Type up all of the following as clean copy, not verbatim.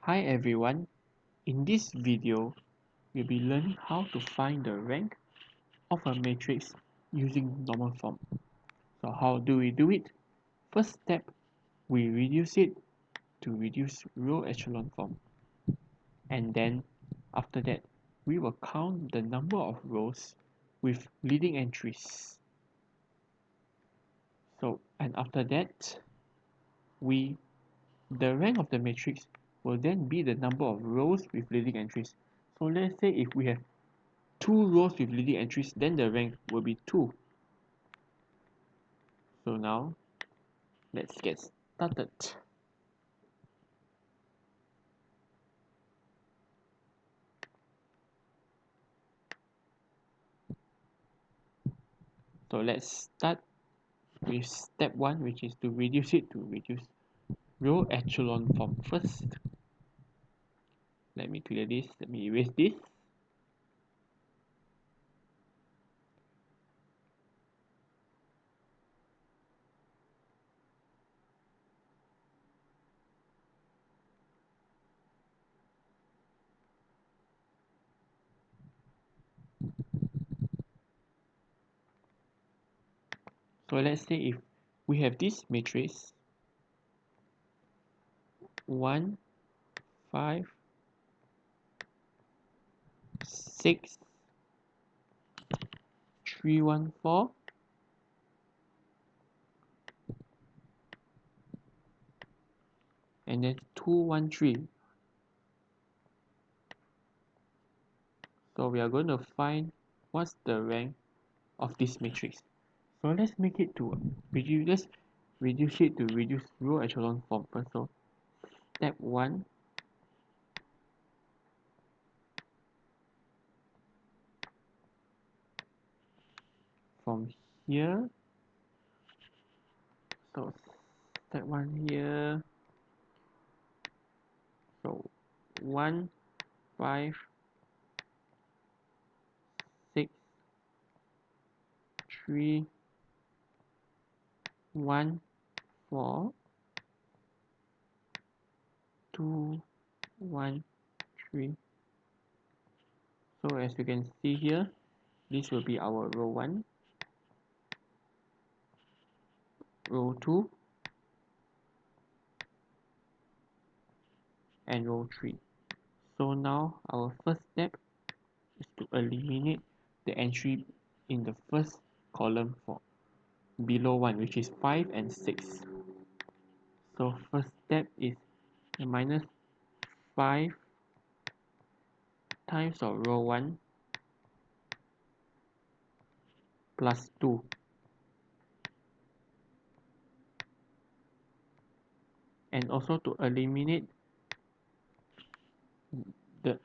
Hi everyone, in this video we'll be learning how to find the rank of a matrix using normal form. So how do we do it? First step, we reduce it to reduce row echelon form, and then after that we will count the number of rows with leading entries. And after that we the rank of the matrix will then be the number of rows with leading entries. So let's say if we have 2 rows with leading entries, then the rank will be 2. So now let's get started. So let's start with step 1, which is to reduce it to reduce row echelon form first. Let me clear this, let me erase this. So let's say if we have this matrix 1, 5, 6, 3, 1, 4, and then 2, 1, 3. So we are going to find what's the rank of this matrix. So let's make it to let's reduce it to reduce row echelon form first. So step 1, from here. So step 1 here. So 1, 5, 6, 3, 1, 4, 2, 1, 3. So as you can see here, this will be our row 1, row 2, and row 3. So now our first step is to eliminate the entry in the first column for below 1, which is 5 and 6. So first step is minus 5 times of row 1 plus 2. And also to eliminate the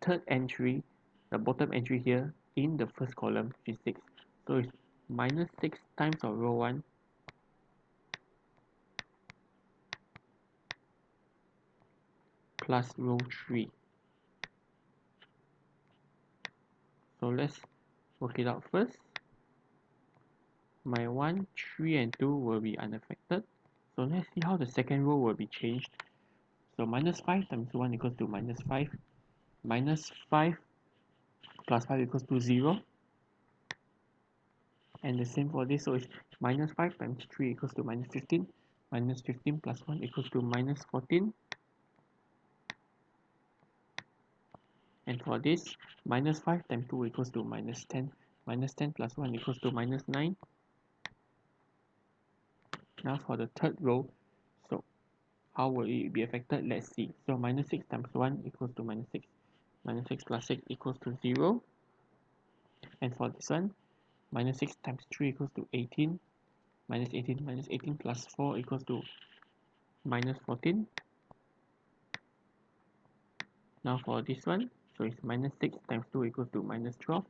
third entry, the bottom entry here in the first column, which is 6. So it's minus 6 times of row 1 plus row 3. So let's work it out first. My 1, 3, and 2 will be unaffected. So let's see how the second row will be changed. So minus 5 times 1 equals to minus 5. Minus 5 plus 5 equals to 0. And the same for this, so it's minus 5 times 3 equals to minus 15. Minus 15 plus 1 equals to minus 14. And for this, minus 5 times 2 equals to minus 10. Minus 10 plus 1 equals to minus 9. Now for the third row, so how will it be affected? Let's see. So minus 6 times 1 equals to minus 6. Minus 6 plus 6 equals to 0. And for this one, minus 6 times 3 equals to 18. Minus 18 plus 4 equals to minus 14. Now for this one, so it's minus 6 times 2 equals to minus 12.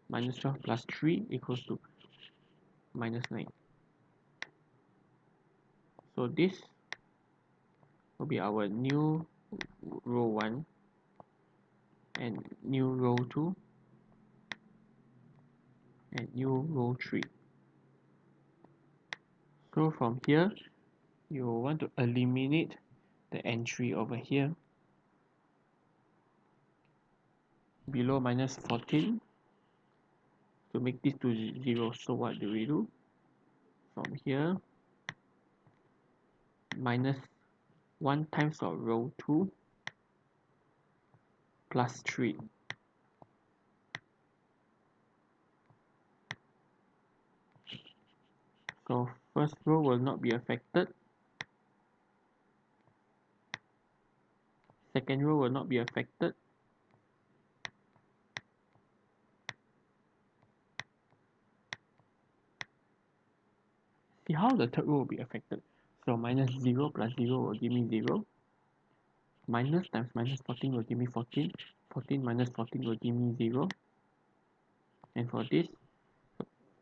Minus 12 plus 3 equals to minus 9. So this will be our new row 1 and new row 2 and new row 3. So from here, you want to eliminate the entry over here. below minus 14 to make this to 0. So what do we do? From here, minus 1 times of row 2 plus 3. So first row will not be affected. Second row will not be affected. See how the third row will be affected. So minus 0 plus 0 will give me 0. Minus times minus 14 will give me 14. 14 minus 14 will give me 0. And for this,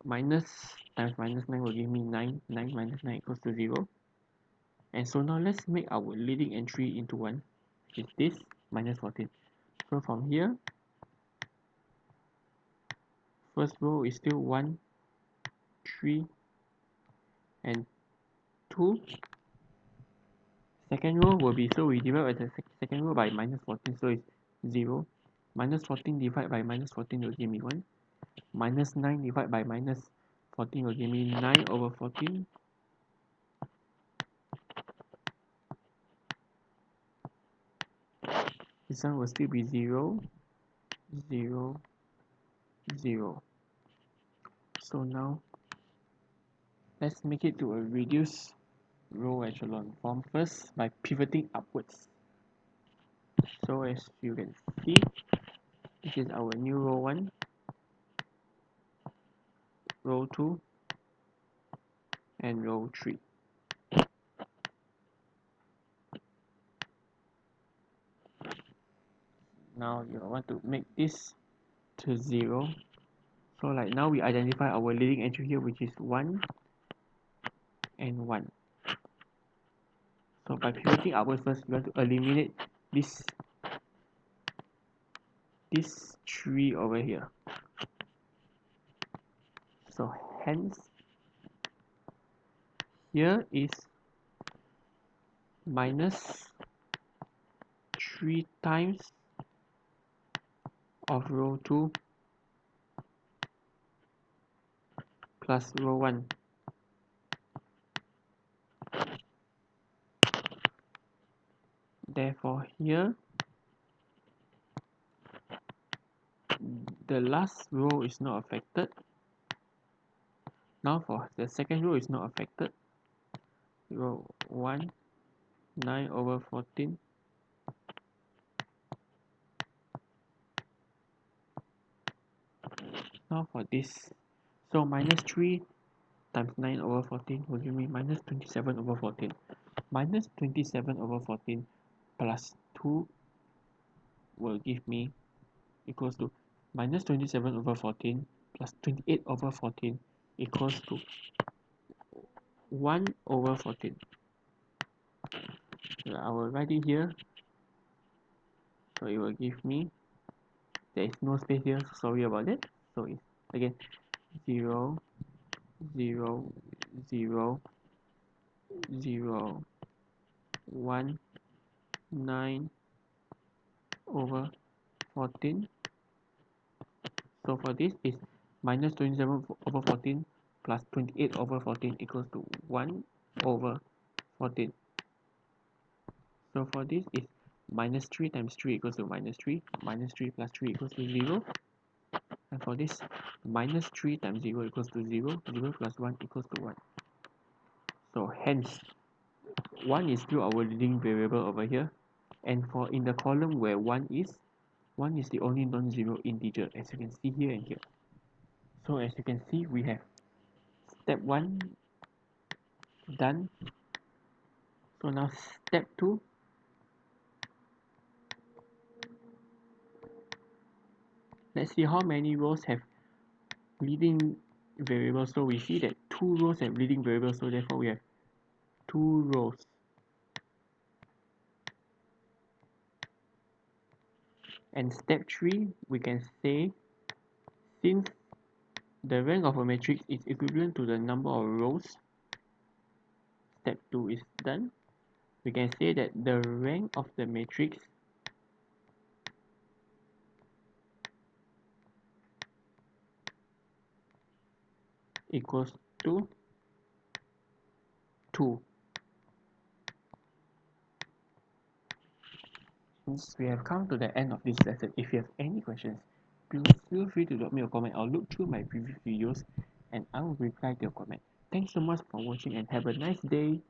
minus times minus 9 will give me 9. 9 minus 9 equals to 0. And so now let's make our leading entry into 1, which is this, minus 14. So from here, first row is still 1, 3, and 2. Second row will be, so we divide by the second row by minus 14, so it's 0. Minus 14 divided by minus 14 will give me 1. Minus 9 divided by minus 14 will give me 9 over 14. This one will still be 0, 0, 0. So now, let's make it to a reduced row echelon form first by pivoting upwards. So as you can see, this is our new row 1, row 2, and row 3. Now you want to make this to 0. So like now we identify our leading entry here, which is 1 and 1. So by pivoting upwards first, we want to eliminate this 3 over here. So hence, here is minus 3 times of row 2 plus row 1. Therefore here, the last row is not affected. Now for the second row is not affected. Row 1, 9 over 14. Now for this, so minus 3 times 9 over 14 will give me minus 27 over 14. Minus 27 over 14 plus 2 will give me equals to minus 27 over 14 plus 28 over 14 equals to 1 over 14. So I will write it here. So it will give me, there is no space here, sorry about that. So it's again 0, 0, 0, 0, 1, 9 over 14. So for this is minus 27 over 14 plus 28 over 14 equals to 1 over 14. So for this is minus 3 times 3 equals to minus 3. Minus 3 plus 3 equals to 0. And for this, minus 3 times 0 equals to 0. 0 plus 1 equals to 1. So hence, 1 is still our leading variable over here. And for in the column where 1 is the only non-zero integer, as you can see here and here. So as you can see, we have step 1 done. So now step 2. Let's see how many rows have leading variables. So we see that 2 rows have leading variables, so therefore we have 2 rows. And step 3, we can say, since the rank of a matrix is equivalent to the number of rows, step 2 is done. We can say that the rank of the matrix equals to 2. Since we have come to the end of this lesson, if you have any questions, please feel free to drop me a comment. I'll look through my previous videos and I will reply to your comment. Thanks so much for watching and have a nice day.